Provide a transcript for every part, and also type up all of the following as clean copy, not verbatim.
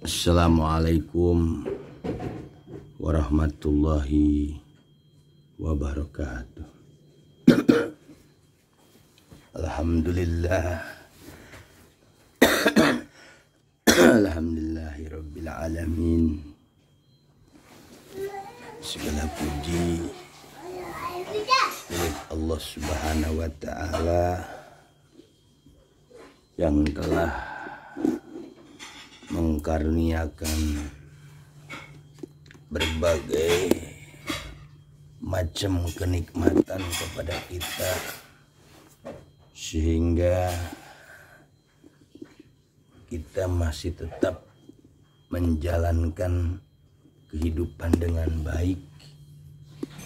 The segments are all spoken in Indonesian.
Assalamualaikum warahmatullahi wabarakatuh. Alhamdulillah. Alhamdulillahi rabbil alamin. Segala puji milik Allah Subhanahu wa taala yang telah mengkaruniakan berbagai macam kenikmatan kepada kita, sehingga kita masih tetap menjalankan kehidupan dengan baik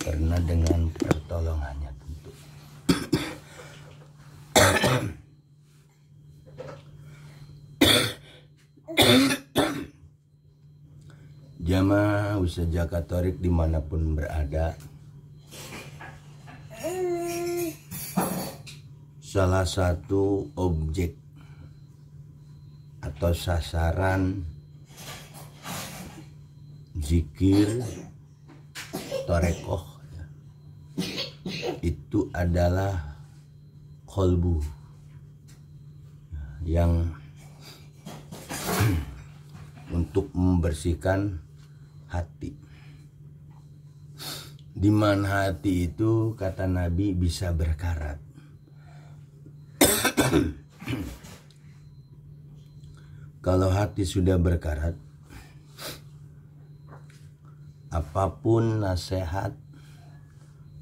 karena dengan pertolongannya tentu. Jamaah usaha Katolik dimanapun berada, salah satu objek atau sasaran zikir torekoh itu adalah kolbu, yang untuk membersihkan hati. Di mana hati itu, kata Nabi, bisa berkarat. Kalau hati sudah berkarat, apapun nasihat,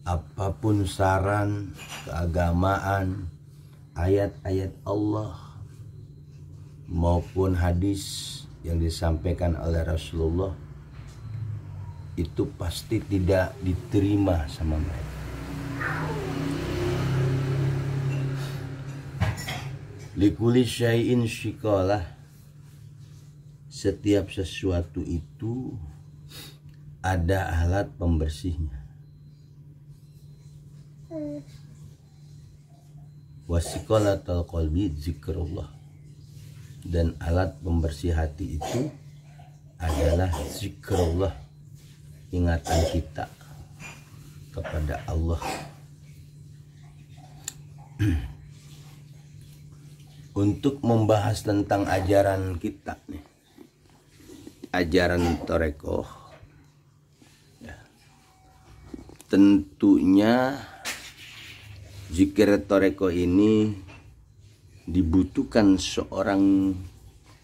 apapun saran keagamaan, ayat-ayat Allah maupun hadis yang disampaikan oleh Rasulullah, itu pasti tidak diterima sama mereka. Likuli syai'in syikolah, setiap sesuatu itu ada alat pembersihnya. Wasikolatul qalbi zikrullah, dan alat pembersih hati itu adalah zikrullah, ingatan kita kepada Allah. Untuk membahas tentang ajaran kita nih, ajaran torekoh, ya, tentunya zikir torekoh ini dibutuhkan seorang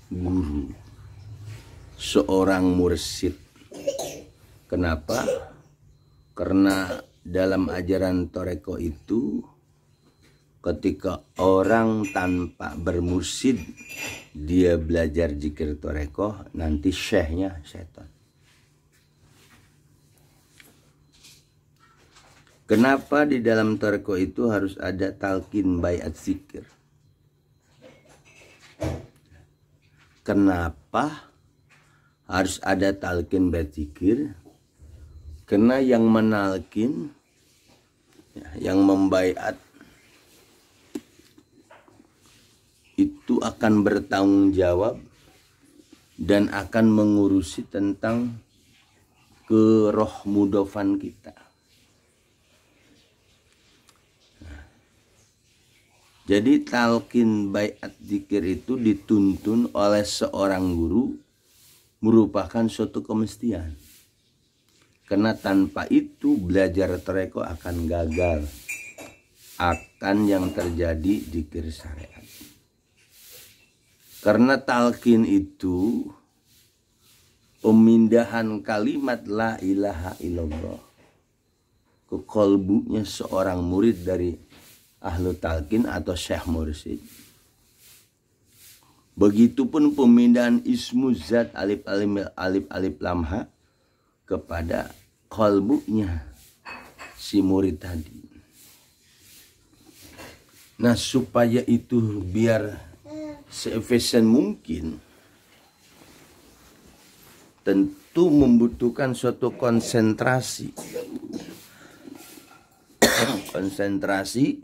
guru, seorang mursyid. Kenapa? Karena dalam ajaran torekoh itu, ketika orang tanpa bermursyid dia belajar zikir torekoh, nanti syekhnya setan. Kenapa di dalam torekoh itu harus ada talqin baiat zikir? Kenapa harus ada talqin baiat zikir? Karena yang menalkin, yang membaiat itu akan bertanggung jawab dan akan mengurusi tentang keroh mudofan kita. Jadi talqin baiat zikir itu dituntun oleh seorang guru merupakan suatu kemestian. Karena tanpa itu belajar torekoh akan gagal, akan yang terjadi zikir syariat. Karena talqin itu pemindahan kalimat la ilaha illallah ke kolbunya seorang murid dari ahlu talqin atau syekh mursyid. Begitupun pemindahan ismu zat alif alif lam ha kepada kolbunya si murid tadi. Nah, supaya itu biar seefisien mungkin, tentu membutuhkan suatu konsentrasi. Konsentrasi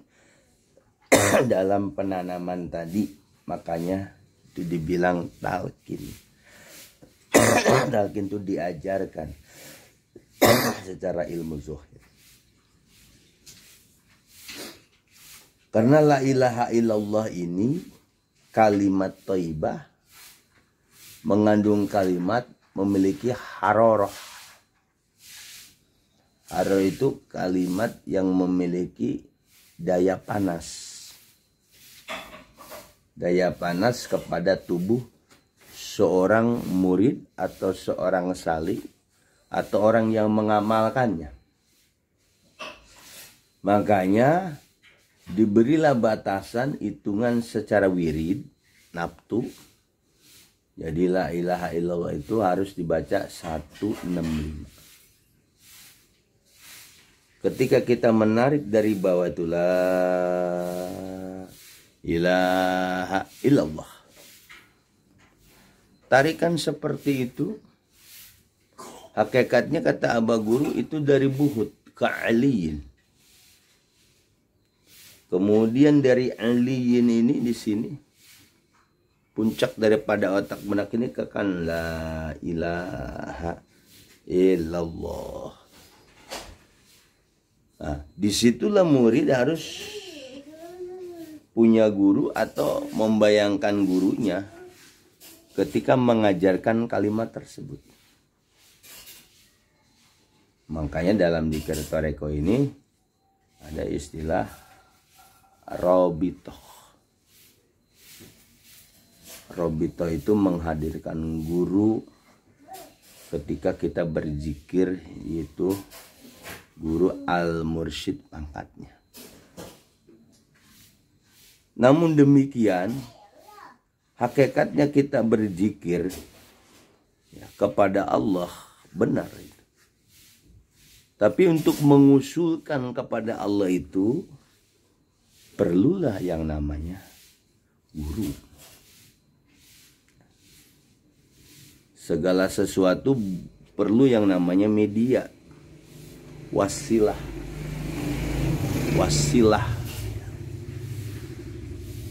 dalam penanaman tadi, makanya itu dibilang talqin. talqin itu diajarkan secara ilmu zuhir. Karena la ilaha illallah ini kalimat thayyibah, mengandung kalimat memiliki haroroh. Haroroh itu kalimat yang memiliki daya panas. Daya panas kepada tubuh seorang murid atau seorang salik atau orang yang mengamalkannya. Makanya diberilah batasan hitungan secara wirid, naftu. Jadi la ilaha illallah itu harus dibaca 165. Ketika kita menarik dari bawah itu la ilaha illallah. Tarikan seperti itu. Hakikatnya kata Aba Guru itu dari buhut ke aliyin. Kemudian dari aliyin ini di sini puncak daripada otak benak ini ke kan la ilaha illallah. Nah, disitulah murid harus punya guru atau membayangkan gurunya ketika mengajarkan kalimat tersebut. Makanya dalam dzikir toreko ini ada istilah robitoh. Robitoh itu menghadirkan guru ketika kita berzikir, yaitu guru al-mursyid pangkatnya. Namun demikian, hakikatnya kita berzikir ya, kepada Allah benar itu. Tapi untuk mengusulkan kepada Allah itu perlulah yang namanya guru. Segala sesuatu perlu yang namanya media, wasilah.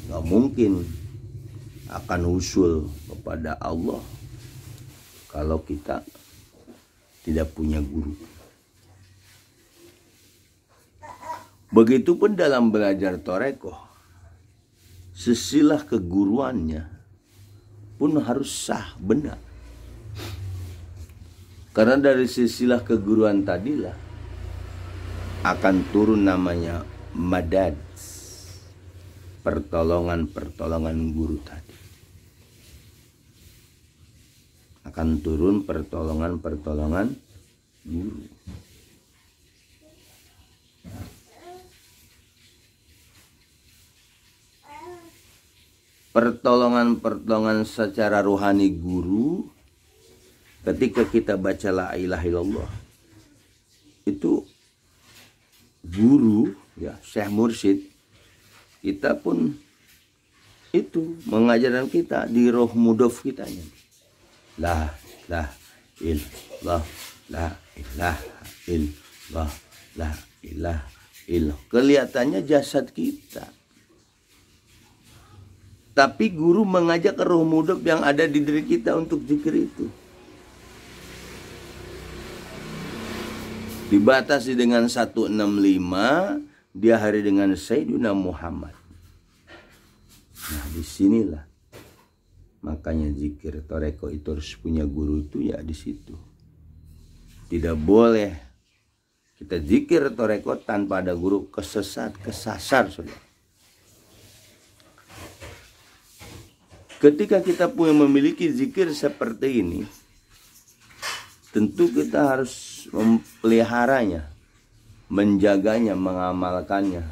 Gak mungkin akan usul kepada Allah kalau kita tidak punya guru. Begitupun dalam belajar toreko, sesilah keguruannya pun harus sah, benar. Karena dari sisilah keguruan tadilah akan turun namanya madad, pertolongan guru tadi. Akan turun pertolongan guru. Pertolongan secara rohani guru ketika kita baca la ilaha illallah itu guru ya, Syekh Mursyid kita pun itu mengajarkan kita di roh mudhof kitanya. La ilallah, la ilaha illallah, la ilaha illallah. Kelihatannya jasad kita. Tapi guru mengajak ke roh mudhof yang ada di diri kita untuk zikir itu. Dibatasi dengan 165, diakhiri dengan Sayyidina Muhammad. Nah, disinilah makanya zikir toreko itu harus punya guru itu ya di situ. Tidak boleh kita zikir toreko tanpa ada guru, kesasar saudara. Ketika kita memiliki zikir seperti ini, tentu kita harus memeliharanya, menjaganya, mengamalkannya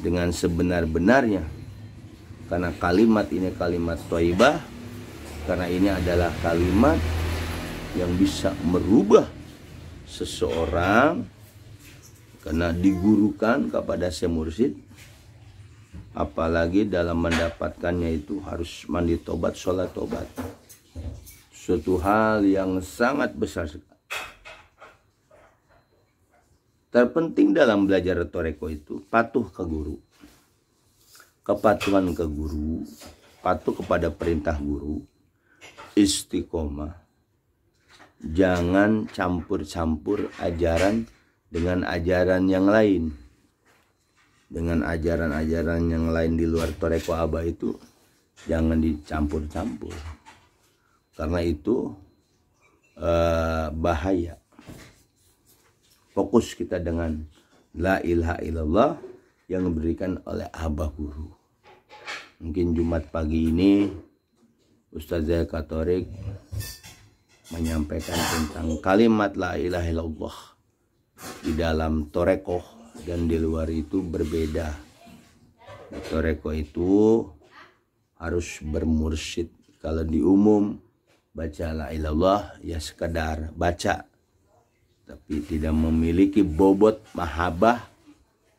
dengan sebenar-benarnya. Karena kalimat ini kalimat thayyibah, karena ini adalah kalimat yang bisa merubah seseorang karena digurukan kepada Syekh Mursyid. Apalagi dalam mendapatkannya itu harus mandi tobat, sholat tobat. Suatu hal yang sangat besar sekali. Terpenting dalam belajar toreko itu patuh ke guru. Kepatuhan ke guru, patuh kepada perintah guru, istiqomah, jangan campur-campur ajaran dengan ajaran yang lain. Dengan ajaran-ajaran yang lain di luar Toreko Abah itu jangan dicampur-campur, karena itu bahaya. Fokus kita dengan la ilaha illallah yang diberikan oleh Abah Guru. Mungkin Jumat pagi ini Ustaz Zaka Torik menyampaikan tentang kalimat la ilaha illallah di dalam Torekoh dan di luar itu berbeda. Di Torekoh itu harus bermursyid. Kalau di umum baca la ilallah ya sekadar baca, tapi tidak memiliki bobot mahabbah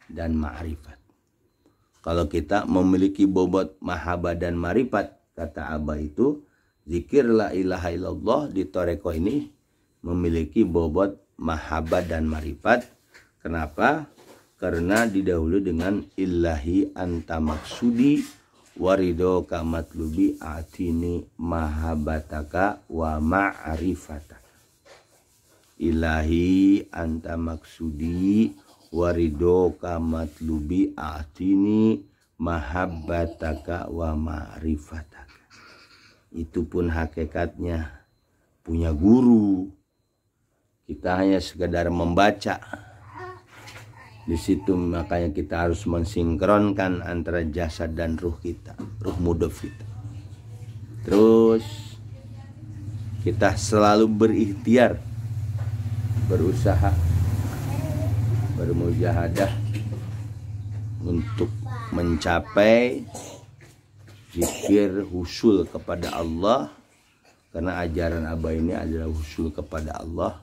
dan ma'rifat. Kalau kita memiliki bobot mahabbah dan ma'rifat, kata Abah itu, zikir la ilaha illallah di Torekoh ini memiliki bobot mahabbah dan ma'rifat. Kenapa? Karena didahului dengan ilahi anta maksudi warido kamatlubi atini mahabbataka wa ma'rifataka. Ilahi anta maksudi warido kamatlubi atini mahabbataka wa ma'rifataka. Itu pun hakikatnya punya guru. Kita hanya sekedar membaca. Di situ makanya kita harus mensinkronkan antara jasad dan ruh kita, ruh mudhof kita. Terus kita selalu berikhtiar, berusaha, bermujahadah untuk mencapai zikir husul kepada Allah, karena ajaran Abah ini adalah husul kepada Allah,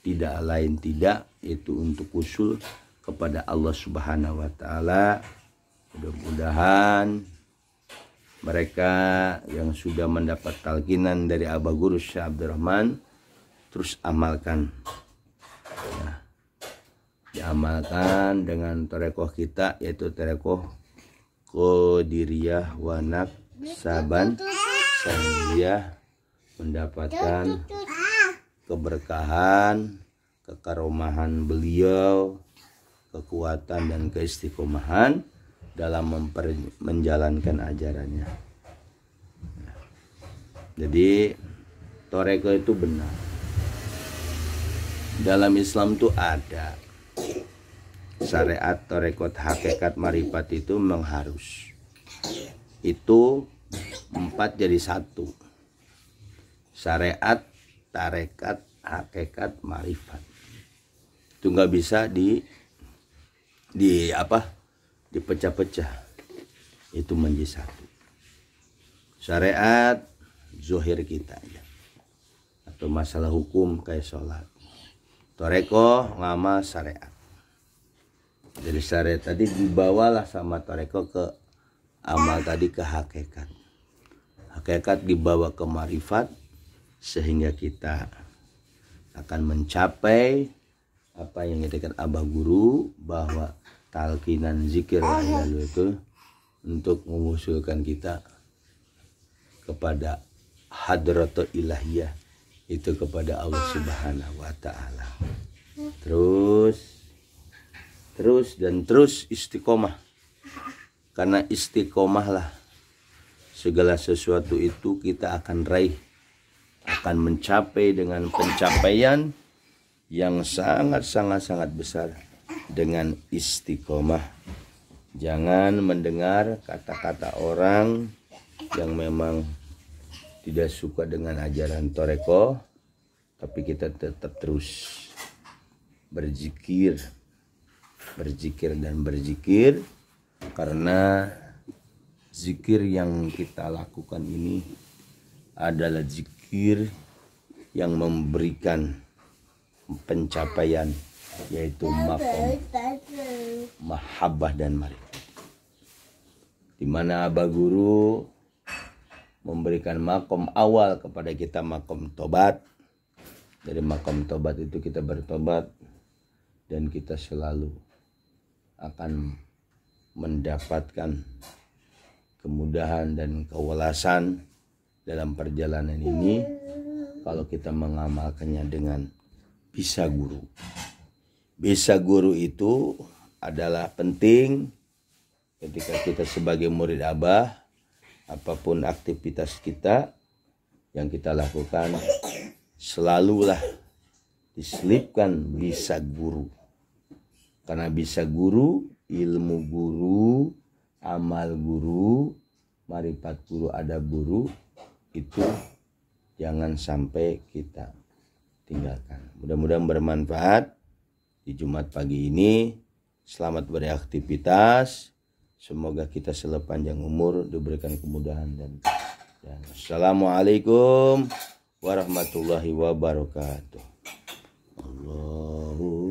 tidak lain tidak, itu untuk husul kepada Allah Subhanahu wa Ta'ala. Mudah-mudahan mereka yang sudah mendapat talqinan dari Abah Guru Syekh Abdurrahman terus amalkan ya. Diamalkan dengan torekoh kita, yaitu torekoh Qadiriyah wa Naqsaban, sehingga mendapatkan keberkahan, kekaromahan beliau, kekuatan dan keistiqomahan dalam menjalankan ajarannya. Jadi toreko itu benar. Dalam Islam itu ada syariat, torekot, hakikat, marifat itu memang harus. Itu 4 jadi 1. Syariat, tarekat, hakikat, marifat. Itu nggak bisa dipecah-pecah. Itu menjadi 1. Syariat zohir kita ya. Atau masalah hukum kayak sholat. Toreko ngamal syariat. Jadi syariat tadi dibawalah sama toreko ke amal tadi ke hakikat. Hakikat dibawa ke marifat, sehingga kita akan mencapai apa yang dikatakan Abah Guru, bahwa talqinan zikir lalu itu untuk mengusulkan kita kepada hadratul ilahiyah, itu kepada Allah Subhanahu wa Ta'ala. Terus istiqomah, karena istiqomah lah segala sesuatu itu kita akan raih, akan mencapai dengan pencapaian yang sangat besar dengan istiqomah. Jangan mendengar kata-kata orang yang memang tidak suka dengan ajaran toreko, tapi kita tetap terus berzikir, karena zikir yang kita lakukan ini adalah zikir yang memberikan pencapaian, yaitu maqam mahabbah dan marifat, di mana Abah Guru memberikan makom awal kepada kita, makom tobat. Dari makom tobat itu kita bertobat, dan kita selalu akan mendapatkan kemudahan dan kewelasan dalam perjalanan ini, kalau kita mengamalkannya dengan bisa guru. Bisa guru itu adalah penting ketika kita sebagai murid Abah, apapun aktivitas kita yang kita lakukan, selalulah diselipkan bisa guru. Karena bisa guru, ilmu guru, amal guru, marifat guru, adab guru, itu jangan sampai kita tinggalkan. Mudah-mudahan bermanfaat di Jumat pagi ini. Selamat beraktivitas. Semoga kita selalu panjang umur, diberikan kemudahan dan Assalamualaikum warahmatullahi wabarakatuh. Allahu